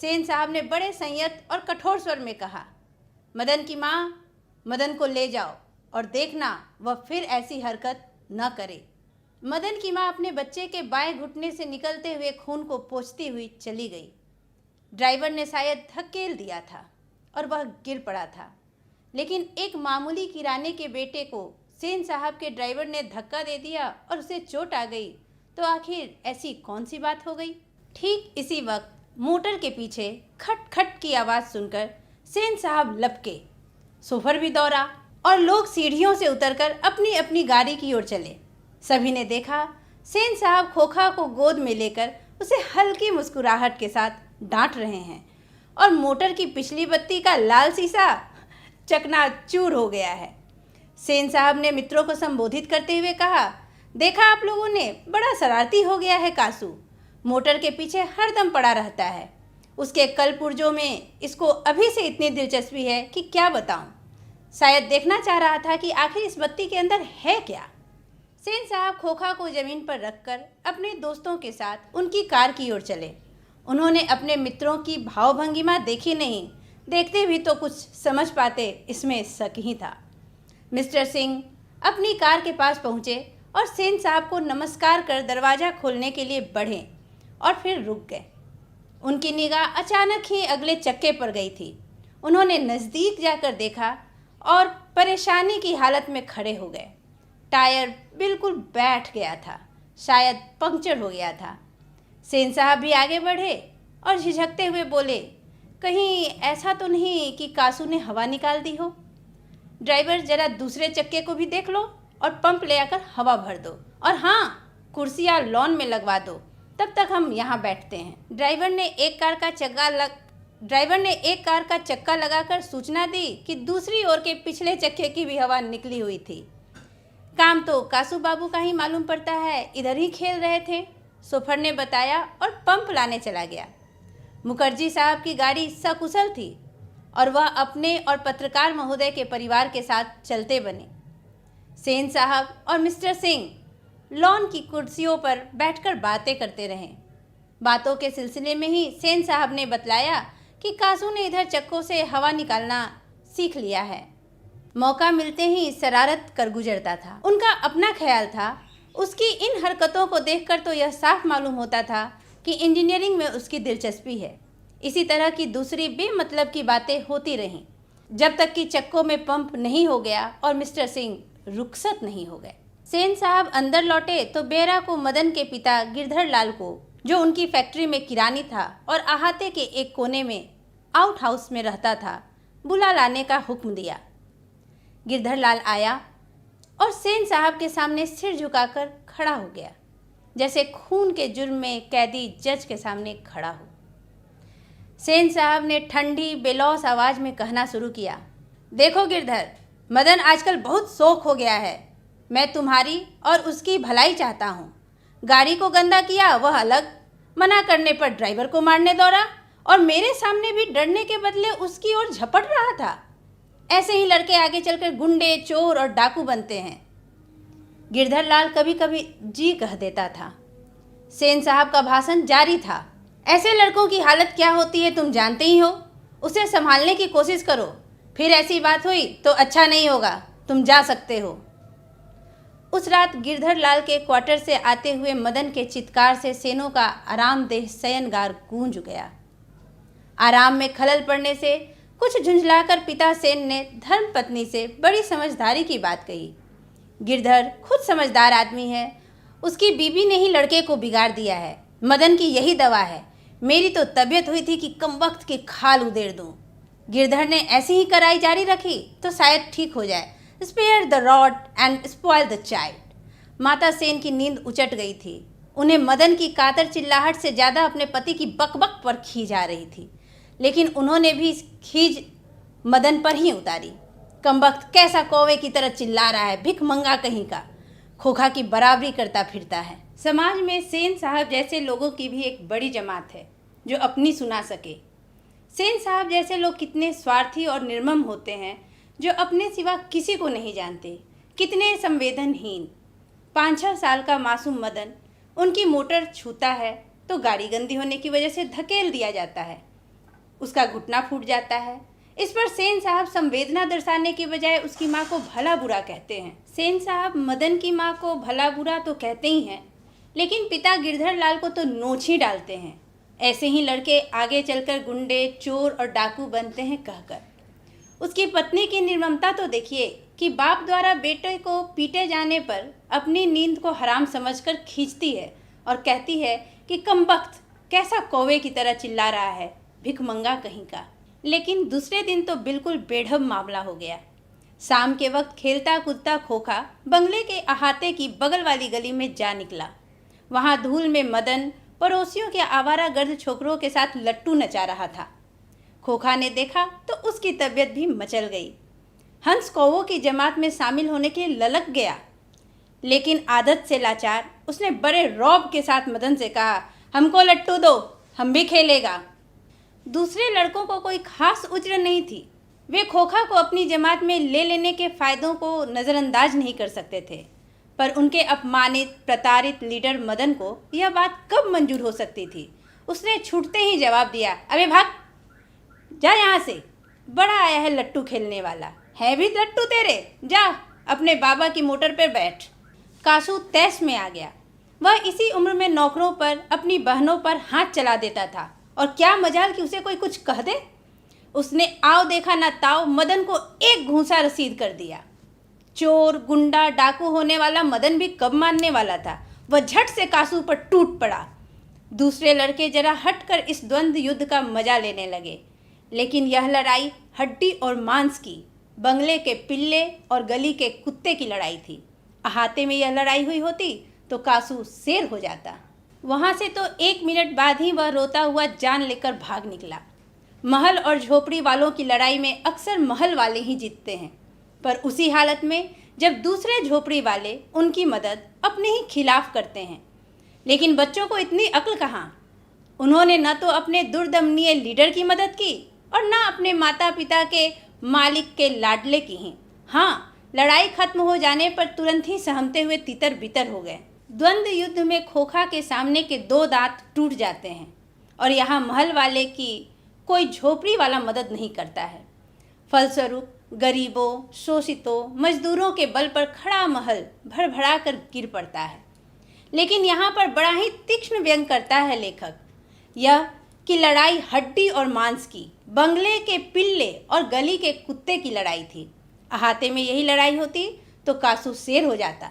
सेन साहब ने बड़े संयत और कठोर स्वर में कहा, मदन की माँ, मदन को ले जाओ और देखना वह फिर ऐसी हरकत न करे। मदन की माँ अपने बच्चे के बाएं घुटने से निकलते हुए खून को पोंछती हुई चली गई। ड्राइवर ने शायद धकेल दिया था और वह गिर पड़ा था, लेकिन एक मामूली किराने के बेटे को सेन साहब के ड्राइवर ने धक्का दे दिया और उसे चोट आ गई, तो आखिर ऐसी कौन सी बात हो गई। ठीक इसी वक्त मोटर के पीछे खट खट की आवाज़ सुनकर सेन साहब लपके, शोफर भी दौड़ा और लोग सीढ़ियों से उतरकर अपनी अपनी गाड़ी की ओर चले। सभी ने देखा सेन साहब खोखा को गोद में लेकर उसे हल्की मुस्कुराहट के साथ डांट रहे हैं और मोटर की पिछली बत्ती का लाल शीशा चकनाचूर हो गया है। सेन साहब ने मित्रों को संबोधित करते हुए कहा, देखा आप लोगों ने, बड़ा शरारती हो गया है कासू, मोटर के पीछे हरदम पड़ा रहता है। उसके कल पुर्जों में इसको अभी से इतनी दिलचस्पी है कि क्या बताऊं। शायद देखना चाह रहा था कि आखिर इस बत्ती के अंदर है क्या। सेन साहब खोखा को जमीन पर रखकर अपने दोस्तों के साथ उनकी कार की ओर चले। उन्होंने अपने मित्रों की भावभंगिमा देखी नहीं, देखते भी तो कुछ समझ पाते, इसमें शक ही था। मिस्टर सिंह अपनी कार के पास पहुँचे और सेन साहब को नमस्कार कर दरवाज़ा खोलने के लिए बढ़े और फिर रुक गए। उनकी निगाह अचानक ही अगले चक्के पर गई थी। उन्होंने नज़दीक जाकर देखा और परेशानी की हालत में खड़े हो गए। टायर बिल्कुल बैठ गया था, शायद पंक्चर हो गया था। सेन साहब भी आगे बढ़े और झिझकते हुए बोले, कहीं ऐसा तो नहीं कि कासू ने हवा निकाल दी हो। ड्राइवर, जरा दूसरे चक्के को भी देख लो और पंप ले आकर हवा भर दो, और हाँ, कुर्सियाँ लॉन में लगवा दो, तब तक हम यहाँ बैठते हैं। ड्राइवर ने एक कार का चक्का लगाकर सूचना दी कि दूसरी ओर के पिछले चक्के की भी हवा निकली हुई थी। काम तो कासू बाबू का ही मालूम पड़ता है, इधर ही खेल रहे थे, शोफर ने बताया और पंप लाने चला गया। मुखर्जी साहब की गाड़ी सकुशल थी और वह अपने और पत्रकार महोदय के परिवार के साथ चलते बने। सेन साहब और मिस्टर सिंह लॉन की कुर्सियों पर बैठकर बातें करते रहे। बातों के सिलसिले में ही सेन साहब ने बतलाया कि कासू ने इधर चक्कों से हवा निकालना सीख लिया है। मौका मिलते ही शरारत कर गुजरता था। उनका अपना ख्याल था। उसकी इन हरकतों को देखकर तो यह साफ मालूम होता था कि इंजीनियरिंग में उसकी दिलचस्पी है। इसी तरह की दूसरी बेमतलब की बातें होती रहीं, जब तक कि चक्कों में पंप नहीं हो गया और मिस्टर सिंह रुखसत नहीं हो गए। सेन साहब अंदर लौटे तो बेरा को मदन के पिता गिरधर लाल को, जो उनकी फैक्ट्री में किरानी था और अहाते के एक कोने में आउट हाउस में रहता था, बुला लाने का हुक्म दिया। गिरधर लाल आया और सेन साहब के सामने सिर झुकाकर खड़ा हो गया, जैसे खून के जुर्म में कैदी जज के सामने खड़ा हो। सेन साहब ने ठंडी बेलौस आवाज़ में कहना शुरू किया, देखो गिरधर, मदन आजकल बहुत शौक हो गया है। मैं तुम्हारी और उसकी भलाई चाहता हूँ। गाड़ी को गंदा किया वह अलग, मना करने पर ड्राइवर को मारने दौड़ा और मेरे सामने भी डरने के बदले उसकी ओर झपट रहा था। ऐसे ही लड़के आगे चलकर गुंडे, चोर और डाकू बनते हैं। गिरधर लाल कभी कभी जी कह देता था। सेन साहब का भाषण जारी था। ऐसे लड़कों की हालत क्या होती है तुम जानते ही हो। उसे संभालने की कोशिश करो, फिर ऐसी बात हुई तो अच्छा नहीं होगा। तुम जा सकते हो। उस रात गिरधर लाल के क्वार्टर से आते हुए मदन के चित्कार से सेनों का आरामदेह शयनगार गूंज गया। आराम में खलल पड़ने से कुछ झुंझलाकर पिता सेन ने धर्मपत्नी से बड़ी समझदारी की बात कही। गिरधर खुद समझदार आदमी है। उसकी बीबी ने ही लड़के को बिगाड़ दिया है। मदन की यही दवा है। मेरी तो तबीयत हुई थी कि कमबख्त की खाल उधेड़ दूं। गिरधर ने ऐसी ही कराई जारी रखी तो शायद ठीक हो जाए। Spare the rod and spoil the child. माता सेन की नींद उचट गई थी। उन्हें मदन की कातर चिल्लाहट से ज़्यादा अपने पति की बकबक पर खींच आ रही थी, लेकिन उन्होंने भी खींच मदन पर ही उतारी। कमबख्त कैसा कौवे की तरह चिल्ला रहा है, भिख मंगा कहीं का, खोखा की बराबरी करता फिरता है। समाज में सेन साहब जैसे लोगों की भी एक बड़ी जमात है जो अपनी सुना सके। सेन साहब जैसे लोग कितने स्वार्थी और निर्मम होते हैं, जो अपने सिवा किसी को नहीं जानते। कितने संवेदनहीन। 5-6 साल का मासूम मदन उनकी मोटर छूता है तो गाड़ी गंदी होने की वजह से धकेल दिया जाता है। उसका घुटना फूट जाता है। इस पर सेन साहब संवेदना दर्शाने की बजाय उसकी माँ को भला बुरा कहते हैं। सेन साहब मदन की माँ को भला बुरा तो कहते ही हैं, लेकिन पिता गिरधर लाल को तो नोच ही डालते हैं। ऐसे ही लड़के आगे चलकर गुंडे, चोर और डाकू बनते हैं कहकर। उसकी पत्नी की निर्ममता तो देखिए कि बाप द्वारा बेटे को पीटे जाने पर अपनी नींद को हराम समझकर खींचती है और कहती है कि कमबख्त, कैसा कौवे की तरह चिल्ला रहा है, भिखमंगा कहीं का। लेकिन दूसरे दिन तो बिल्कुल बेढब मामला हो गया। शाम के वक्त खेलता कूदता खोखा बंगले के अहाते की बगल वाली गली में जा निकला। वहाँ धूल में मदन पड़ोसियों के आवारागर्द छोकरों के साथ लट्टू नचा रहा था। खोखा ने देखा तो उसकी तबीयत भी मचल गई। हंस कौवों की जमात में शामिल होने के लिए ललक गया, लेकिन आदत से लाचार उसने बड़े रौब के साथ मदन से कहा, हमको लट्टू दो, हम भी खेलेगा। दूसरे लड़कों को कोई खास उज्र नहीं थी। वे खोखा को अपनी जमात में ले लेने के फायदों को नज़रअंदाज नहीं कर सकते थे, पर उनके अपमानित प्रताड़ित लीडर मदन को यह बात कब मंजूर हो सकती थी। उसने छूटते ही जवाब दिया, अबे भाग जा यहाँ से, बड़ा आया है लट्टू खेलने वाला, है भी लट्टू तेरे, जा अपने बाबा की मोटर पर बैठ। कासू तैश में आ गया। वह इसी उम्र में नौकरों पर, अपनी बहनों पर हाथ चला देता था, और क्या मजाल कि उसे कोई कुछ कह दे। उसने आओ देखा ना ताओ मदन को एक घूंसा रसीद कर दिया। चोर, गुंडा, डाकू होने वाला मदन भी कब मानने वाला था। वह झट से कासू पर टूट पड़ा। दूसरे लड़के जरा हटकर इस द्वंद्व युद्ध का मजा लेने लगे, लेकिन यह लड़ाई हड्डी और मांस की, बंगले के पिल्ले और गली के कुत्ते की लड़ाई थी। अहाते में यह लड़ाई हुई होती तो कासू शेर हो जाता। वहाँ से तो 1 मिनट बाद ही वह रोता हुआ जान लेकर भाग निकला। महल और झोपड़ी वालों की लड़ाई में अक्सर महल वाले ही जीतते हैं, पर उसी हालत में जब दूसरे झोपड़ी वाले उनकी मदद अपने ही खिलाफ करते हैं। लेकिन बच्चों को इतनी अक्ल कहाँ। उन्होंने न तो अपने दुर्दमनीय लीडर की मदद की और न अपने माता पिता के मालिक के लाडले की ही। हाँ, लड़ाई खत्म हो जाने पर तुरंत ही सहमते हुए तितर बितर हो गए। द्वंद्व युद्ध में खोखा के सामने के 2 दांत टूट जाते हैं, और यहाँ महल वाले की कोई झोपड़ी वाला मदद नहीं करता है। फलस्वरूप गरीबों, शोषितों, मजदूरों के बल पर खड़ा महल भड़भड़ा कर गिर पड़ता है। लेकिन यहाँ पर बड़ा ही तीक्ष्ण व्यंग करता है लेखक, यह कि लड़ाई हड्डी और मांस की, बंगले के पिल्ले और गली के कुत्ते की लड़ाई थी। अहाते में यही लड़ाई होती तो कासू शेर हो जाता।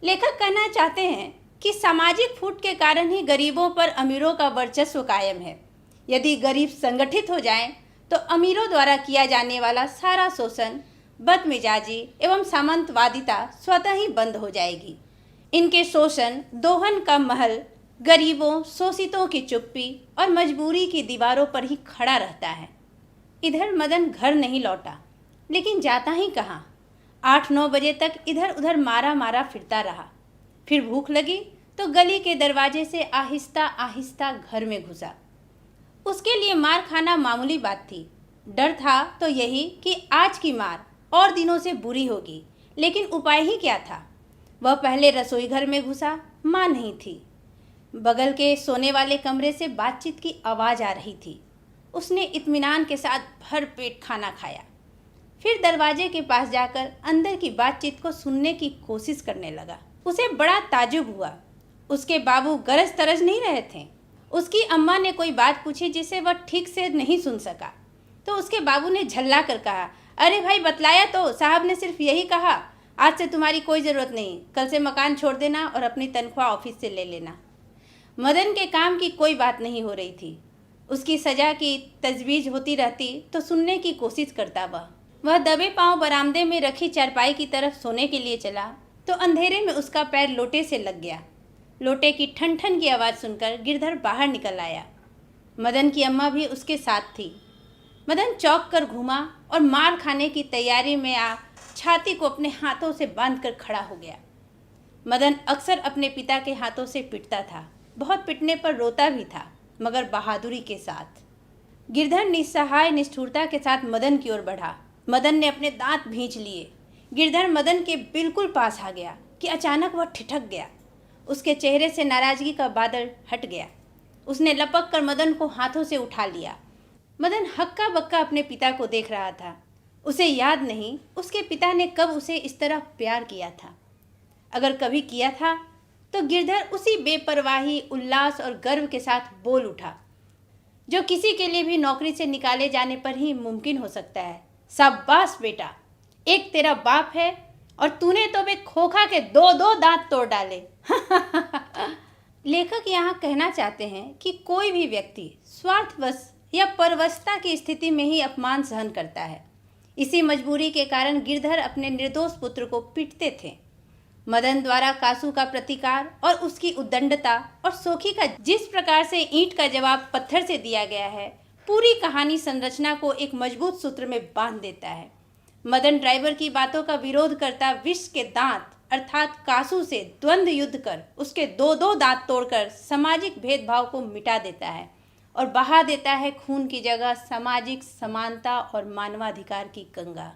लेखक कहना चाहते हैं कि सामाजिक फूट के कारण ही गरीबों पर अमीरों का वर्चस्व कायम है। यदि गरीब संगठित हो जाएं, तो अमीरों द्वारा किया जाने वाला सारा शोषण, बदमिजाजी एवं सामंतवादिता स्वतः ही बंद हो जाएगी। इनके शोषण, दोहन का महल गरीबों, शोषितों की चुप्पी और मजबूरी की दीवारों पर ही खड़ा रहता है। इधर मदन घर नहीं लौटा, लेकिन जाता ही कहाँ। 8-9 बजे तक इधर उधर मारा मारा फिरता रहा। फिर भूख लगी तो गली के दरवाजे से आहिस्ता आहिस्ता घर में घुसा। उसके लिए मार खाना मामूली बात थी। डर था तो यही कि आज की मार और दिनों से बुरी होगी, लेकिन उपाय ही क्या था। वह पहले रसोई घर में घुसा, माँ नहीं थी। बगल के सोने वाले कमरे से बातचीत की आवाज़ आ रही थी। उसने इत्मीनान के साथ भर पेट खाना खाया। फिर दरवाजे के पास जाकर अंदर की बातचीत को सुनने की कोशिश करने लगा। उसे बड़ा ताजुब हुआ। उसके बाबू गरज तरज नहीं रहे थे। उसकी अम्मा ने कोई बात पूछी जिसे वह ठीक से नहीं सुन सका, तो उसके बाबू ने झल्ला कर कहा, अरे भाई बतलाया तो, साहब ने सिर्फ यही कहा, आज से तुम्हारी कोई ज़रूरत नहीं, कल से मकान छोड़ देना और अपनी तनख्वाह ऑफिस से ले लेना। मदन के काम की कोई बात नहीं हो रही थी। उसकी सजा की तजवीज़ होती रहती तो सुनने की कोशिश करता। वह दबे पांव बरामदे में रखी चारपाई की तरफ सोने के लिए चला तो अंधेरे में उसका पैर लोटे से लग गया। लोटे की ठन ठन की आवाज़ सुनकर गिरधर बाहर निकल आया। मदन की अम्मा भी उसके साथ थी। मदन चौंक कर घूमा और मार खाने की तैयारी में छाती को अपने हाथों से बांधकर खड़ा हो गया। मदन अक्सर अपने पिता के हाथों से पिटता था। बहुत पिटने पर रोता भी था, मगर बहादुरी के साथ। गिरधर निस्सहाय निष्ठुरता के साथ मदन की ओर बढ़ा। मदन ने अपने दांत भींच लिए। गिरधर मदन के बिल्कुल पास आ गया कि अचानक वह ठिठक गया। उसके चेहरे से नाराजगी का बादल हट गया। उसने लपक कर मदन को हाथों से उठा लिया। मदन हक्का बक्का अपने पिता को देख रहा था। उसे याद नहीं उसके पिता ने कब उसे इस तरह प्यार किया था। अगर कभी किया था तो गिरधर उसी बेपरवाही, उल्लास और गर्व के साथ बोल उठा जो किसी के लिए भी नौकरी से निकाले जाने पर ही मुमकिन हो सकता है। शाबाश बेटा, एक तेरा बाप है और तूने तो बे खोखा के दो दो दांत तोड़ डाले। लेखक यहाँ कहना चाहते हैं कि कोई भी व्यक्ति स्वार्थवश या परवशता की स्थिति में ही अपमान सहन करता है। इसी मजबूरी के कारण गिरधर अपने निर्दोष पुत्र को पीटते थे। मदन द्वारा कासू का प्रतिकार और उसकी उद्दंडता और सोखी का जिस प्रकार से ईंट का जवाब पत्थर से दिया गया है, पूरी कहानी संरचना को एक मजबूत सूत्र में बांध देता है। मदन ड्राइवर की बातों का विरोध करता विष के दांत अर्थात कासू से द्वंद्व युद्ध कर उसके दो दो दांत तोड़कर सामाजिक भेदभाव को मिटा देता है और बहा देता है खून की जगह सामाजिक समानता और मानवाधिकार की गंगा।